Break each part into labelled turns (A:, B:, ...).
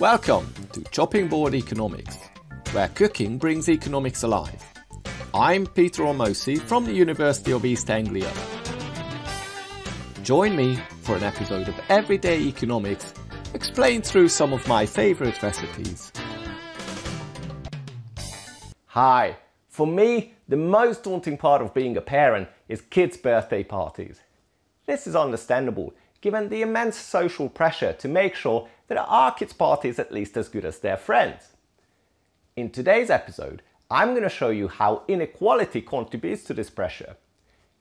A: Welcome to Chopping Board Economics, where cooking brings economics alive. I'm Peter Ormosi from the University of East Anglia. Join me for an episode of Everyday Economics, explained through some of my favourite recipes.
B: Hi, for me, the most daunting part of being a parent is kids' birthday parties. This is understandable, given the immense social pressure to make sure that our kids' party is at least as good as their friends. In today's episode, I'm going to show you how inequality contributes to this pressure.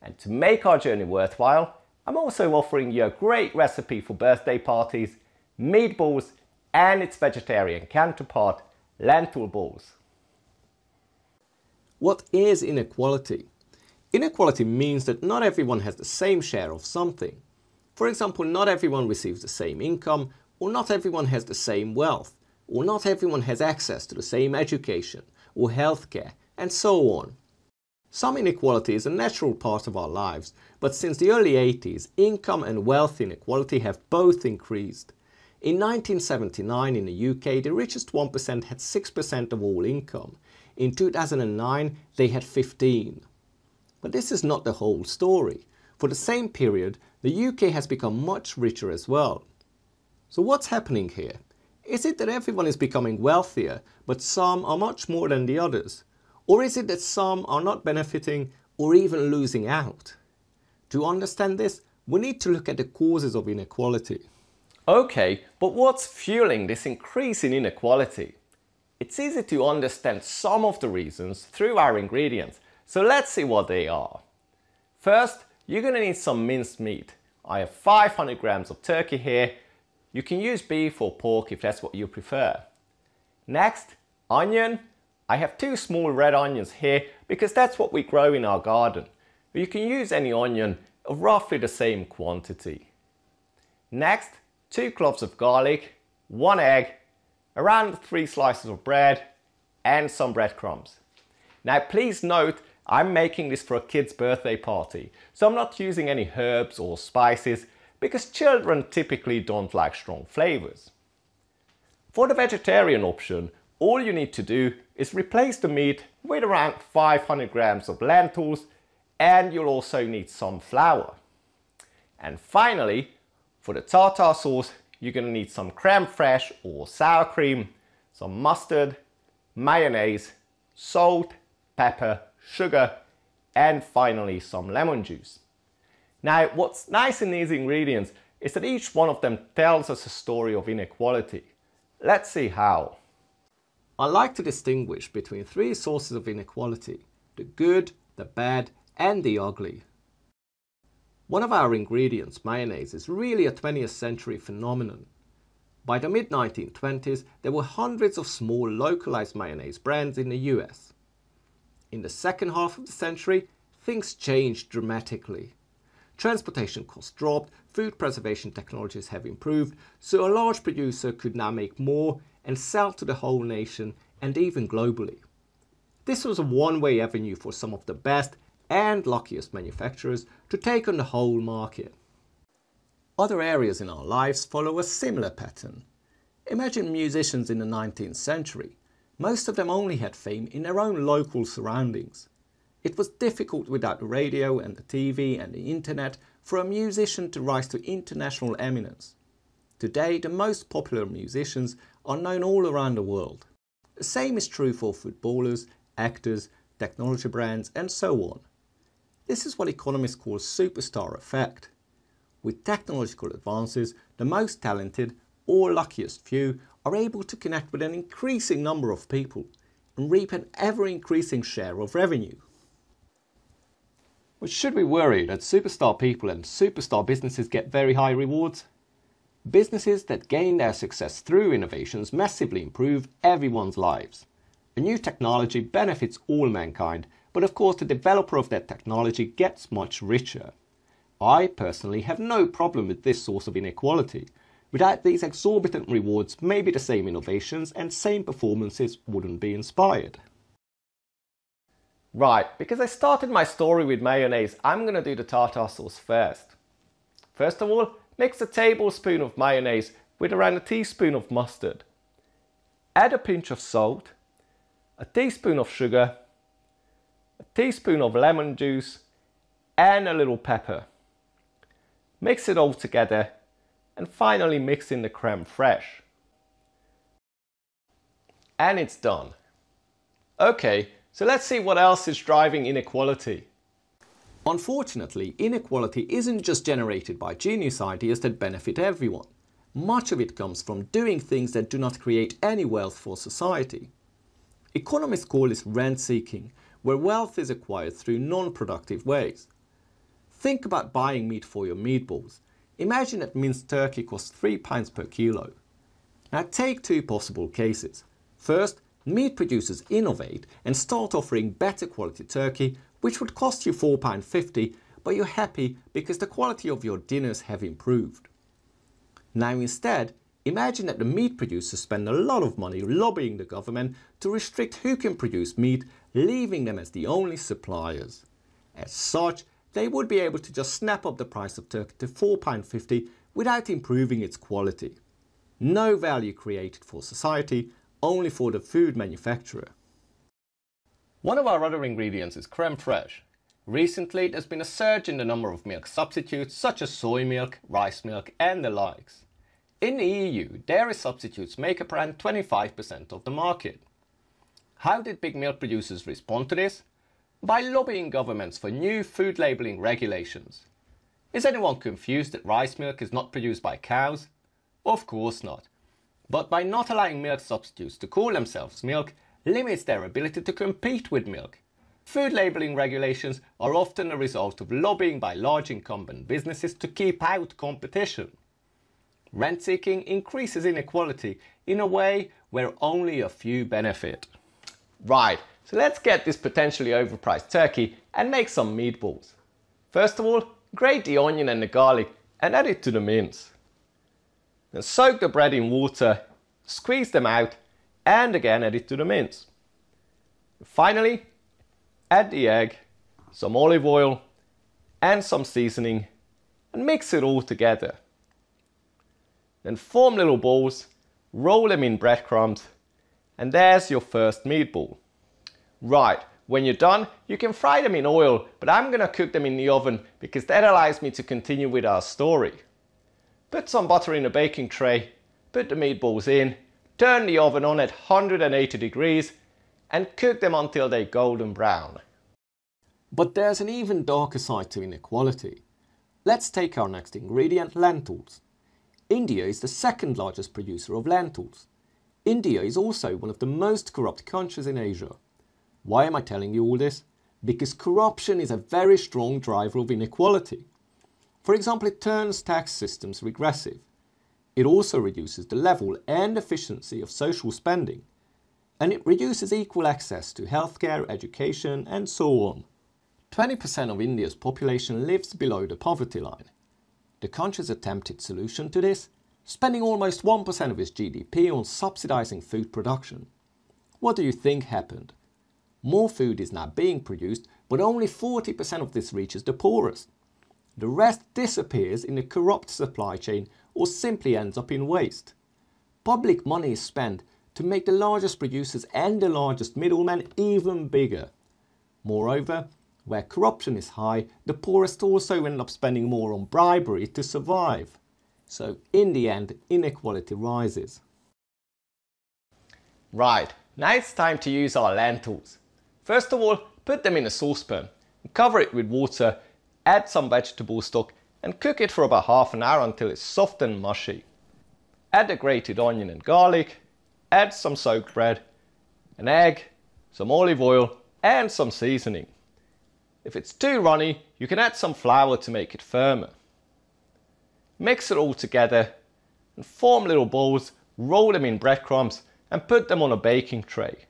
B: And to make our journey worthwhile, I'm also offering you a great recipe for birthday parties, meatballs, and its vegetarian counterpart, lentil balls.
A: What is inequality? Inequality means that not everyone has the same share of something. For example, not everyone receives the same income, or not everyone has the same wealth, or not everyone has access to the same education or healthcare, and so on. Some inequality is a natural part of our lives, but since the early 80s, income and wealth inequality have both increased. In 1979 in the UK, the richest 1% had 6% of all income. In 2009, they had 15%. But this is not the whole story. For the same period, the UK has become much richer as well. So what's happening here? Is it that everyone is becoming wealthier, but some are much more than the others? Or is it that some are not benefiting or even losing out? To understand this, we need to look at the causes of inequality.
B: Okay, but what's fueling this increase in inequality? It's easy to understand some of the reasons through our ingredients, so let's see what they are. First, you're going to need some minced meat. I have 500 grams of turkey here. You can use beef or pork if that's what you prefer. Next, onion. I have 2 small red onions here because that's what we grow in our garden. But you can use any onion of roughly the same quantity. Next, 2 cloves of garlic, 1 egg, around 3 slices of bread, and some breadcrumbs. Now please note, I'm making this for a kid's birthday party, so I'm not using any herbs or spices because children typically don't like strong flavors. For the vegetarian option, all you need to do is replace the meat with around 500 grams of lentils, and you'll also need some flour. And finally, for the tartar sauce, you're going to need some creme fraiche or sour cream, some mustard, mayonnaise, salt, pepper, sugar, and finally some lemon juice. Now, what's nice in these ingredients is that each one of them tells us a story of inequality. Let's see how.
A: I like to distinguish between 3 sources of inequality: the good, the bad, and the ugly. One of our ingredients, mayonnaise, is really a 20th century phenomenon. By the mid-1920s, there were hundreds of small localized mayonnaise brands in the US. In the second half of the century, things changed dramatically. Transportation costs dropped, food preservation technologies have improved, so a large producer could now make more and sell to the whole nation and even globally. This was a one-way avenue for some of the best and luckiest manufacturers to take on the whole market. Other areas in our lives follow a similar pattern. Imagine musicians in the 19th century. Most of them only had fame in their own local surroundings. It was difficult without the radio and the TV and the internet for a musician to rise to international eminence. Today, the most popular musicians are known all around the world. The same is true for footballers, actors, technology brands, and so on. This is what economists call superstar effect. With technological advances, the most talented or luckiest few are able to connect with an increasing number of people and reap an ever-increasing share of revenue.
B: But should we worry that superstar people and superstar businesses get very high rewards?
A: Businesses that gain their success through innovations massively improve everyone's lives. A new technology benefits all mankind, but of course the developer of that technology gets much richer. I personally have no problem with this source of inequality. Without these exorbitant rewards, maybe the same innovations and same performances wouldn't be inspired.
B: Right, because I started my story with mayonnaise, I'm going to do the tartar sauce first. First of all, mix a tablespoon of mayonnaise with around a teaspoon of mustard. add a pinch of salt, a teaspoon of sugar, a teaspoon of lemon juice and a little pepper. Mix it all together and finally mix in the crème fraîche. And it's done. Okay, so let's see what else is driving inequality.
A: Unfortunately, inequality isn't just generated by genius ideas that benefit everyone. Much of it comes from doing things that do not create any wealth for society. Economists call this rent-seeking, where wealth is acquired through non-productive ways. Think about buying meat for your meatballs. Imagine that minced turkey costs £3 per kilo. Now take two possible cases. First, meat producers innovate and start offering better quality turkey, which would cost you £4.50, but you're happy because the quality of your dinners have improved. Now instead, imagine that the meat producers spend a lot of money lobbying the government to restrict who can produce meat, leaving them as the only suppliers. As such, they would be able to just snap up the price of turkey to £4.50 without improving its quality. No value created for society, only for the food manufacturer.
B: One of our other ingredients is crème fraîche. Recently, there's been a surge in the number of milk substitutes such as soy milk, rice milk and the likes. In the EU, dairy substitutes make up around 25% of the market. How did big milk producers respond to this? By lobbying governments for new food labelling regulations. Is anyone confused that rice milk is not produced by cows? Of course not. But by not allowing milk substitutes to call themselves milk, limits their ability to compete with milk. Food labelling regulations are often a result of lobbying by large incumbent businesses to keep out competition. Rent-seeking increases inequality in a way where only a few benefit. Right, so let's get this potentially overpriced turkey and make some meatballs. First of all, grate the onion and the garlic and add it to the mince. Then soak the bread in water, squeeze them out and again add it to the mince. Finally, add the egg, some olive oil and some seasoning and mix it all together. Then form little balls, roll them in breadcrumbs and there's your first meatball. Right, when you're done, you can fry them in oil, but I'm gonna cook them in the oven because that allows me to continue with our story. Put some butter in a baking tray, put the meatballs in, turn the oven on at 180 degrees and cook them until they're golden brown.
A: But there's an even darker side to inequality. Let's take our next ingredient, lentils. India is the second largest producer of lentils. India is also one of the most corrupt countries in Asia. Why am I telling you all this? Because corruption is a very strong driver of inequality. For example, it turns tax systems regressive. It also reduces the level and efficiency of social spending. And it reduces equal access to healthcare, education and so on. 20% of India's population lives below the poverty line. The country's attempted solution to this? Spending almost 1% of its GDP on subsidizing food production. What do you think happened? More food is now being produced, but only 40% of this reaches the poorest. The rest disappears in a corrupt supply chain or simply ends up in waste. Public money is spent to make the largest producers and the largest middlemen even bigger. Moreover, where corruption is high, the poorest also end up spending more on bribery to survive. So in the end, inequality rises.
B: Right, now it's time to use our lentils. First of all, put them in a saucepan, cover it with water, add some vegetable stock and cook it for about half an hour until it's soft and mushy. Add the grated onion and garlic, add some soaked bread, an egg, some olive oil and some seasoning. If it's too runny, you can add some flour to make it firmer. Mix it all together and form little balls, roll them in breadcrumbs and put them on a baking tray.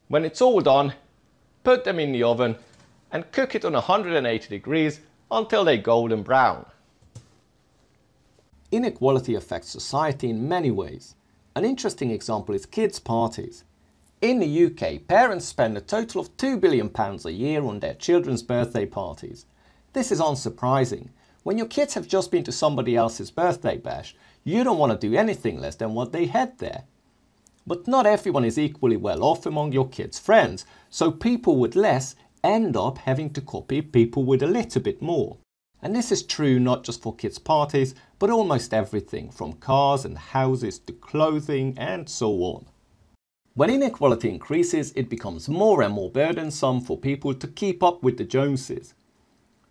B: When it's all done, put them in the oven and cook it on 180 degrees until they're golden brown.
A: Inequality affects society in many ways. An interesting example is kids' parties. In the UK, parents spend a total of £2 billion a year on their children's birthday parties. This is unsurprising. When your kids have just been to somebody else's birthday bash, you don't want to do anything less than what they had there. But not everyone is equally well off among your kids' friends, so people with less end up having to copy people with a little bit more. And this is true not just for kids' parties, but almost everything, from cars and houses to clothing and so on. When inequality increases, it becomes more and more burdensome for people to keep up with the Joneses.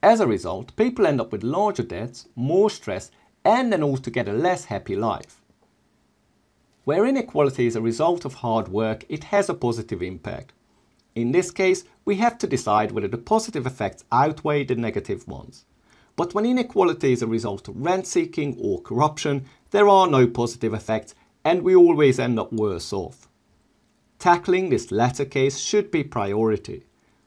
A: As a result, people end up with larger debts, more stress, and an altogether less happy life. Where inequality is a result of hard work, it has a positive impact. In this case, we have to decide whether the positive effects outweigh the negative ones. But when inequality is a result of rent-seeking or corruption, there are no positive effects and we always end up worse off. Tackling this latter case should be priority.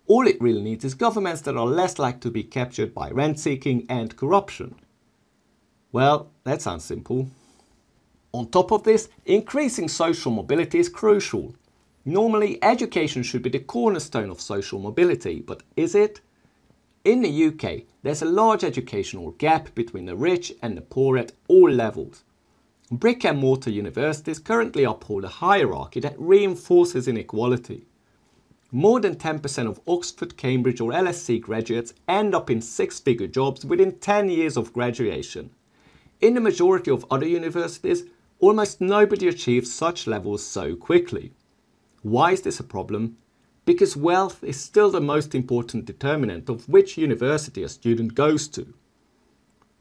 A: All it really needs is governments that are less likely to be captured by rent-seeking and corruption. Well, that sounds simple. On top of this, increasing social mobility is crucial. Normally, education should be the cornerstone of social mobility, but is it? In the UK, there's a large educational gap between the rich and the poor at all levels. Brick and mortar universities currently uphold a hierarchy that reinforces inequality. More than 10% of Oxford, Cambridge or LSE graduates end up in six-figure jobs within 10 years of graduation. In the majority of other universities, almost nobody achieves such levels so quickly. Why is this a problem? Because wealth is still the most important determinant of which university a student goes to.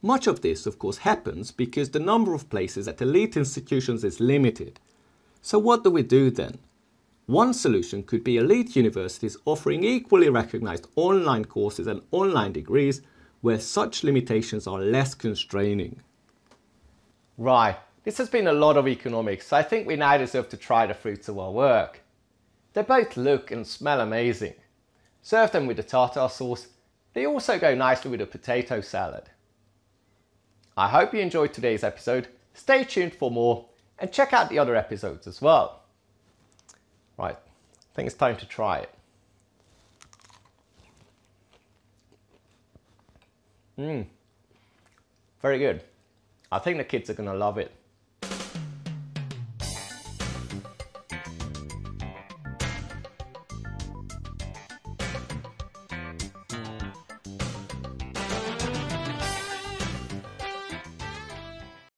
A: Much of this, of course, happens because the number of places at elite institutions is limited. So what do we do then? One solution could be elite universities offering equally recognized online courses and online degrees where such limitations are less constraining.
B: Right, this has been a lot of economics, so I think we now deserve to try the fruits of our work. They both look and smell amazing. Serve them with the tartar sauce. They also go nicely with a potato salad. I hope you enjoyed today's episode. Stay tuned for more and check out the other episodes as well. Right, I think it's time to try it. Very good. I think the kids are going to love it.